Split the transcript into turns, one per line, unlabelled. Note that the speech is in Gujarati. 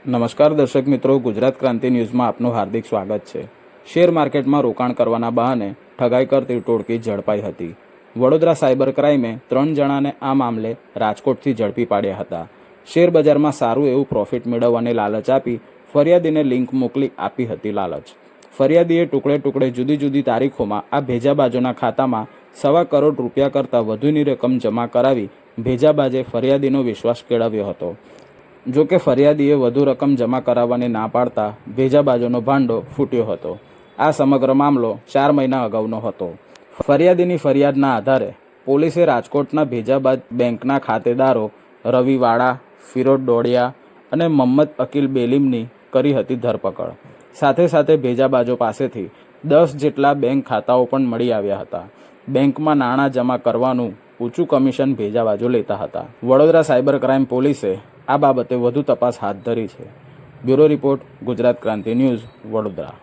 નમસ્કાર દર્શક મિત્રો, ગુજરાત ક્રાંતિ ન્યૂઝમાં આપનું હાર્દિક સ્વાગત છે। શેર માર્કેટમાં રોકાણ કરવાના બહાને ઠગાઈ કરતી ટોળકી ઝડપાઈ હતી। વડોદરા સાયબર ક્રાઇમે 3 જણાને આ મામલે રાજકોટથી ઝડપી પાડ્યા હતા। શેર બજારમાં સારું એવું પ્રોફિટ મેળવવાની લાલચ આપી ફરિયાદીને લિંક મોકલી આપી હતી લાલચ। ફરિયાદીએ ટુકડે ટુકડે જુદી જુદી તારીખોમાં આ ભેજાબાજોના ખાતામાં ₹1.25 કરોડ કરતાં વધુની રકમ જમા કરાવી ભેજાબાજે ફરિયાદીનો વિશ્વાસ કેળવ્યો હતો। જો કે ફરિયાદીએ વધુ રકમ જમા કરાવવાની ના પાડતા ભેજાબાજોનો ભાંડો ફૂટ્યો હતો। આ સમગ્ર મામલો 4 મહિના અગાઉનો હતો। ફરિયાદીની ફરિયાદના આધારે પોલીસે રાજકોટના ભેજાબાજ બેંકના ખાતેદારો રવિ વાડા, ફિરોડ ડોડિયા અને મોહમ્મદ અકીલ બેલીમની કરી હતી ધરપકડ। સાથે સાથે ભેજાબાજો પાસેથી 10 જેટલા બેંક ખાતાઓ પણ મળી આવ્યા હતા। બેંકમાં નાણાં જમા કરવાનું ઊંચું કમિશન ભેજાબાજો લેતા હતા। વડોદરા સાયબર ક્રાઇમ પોલીસે આ બાબતે વધુ તપાસ હાથ ધરી છે। બ્યુરો રિપોર્ટ, ગુજરાત ક્રાંતિ ન્યૂઝ, વડોદરા।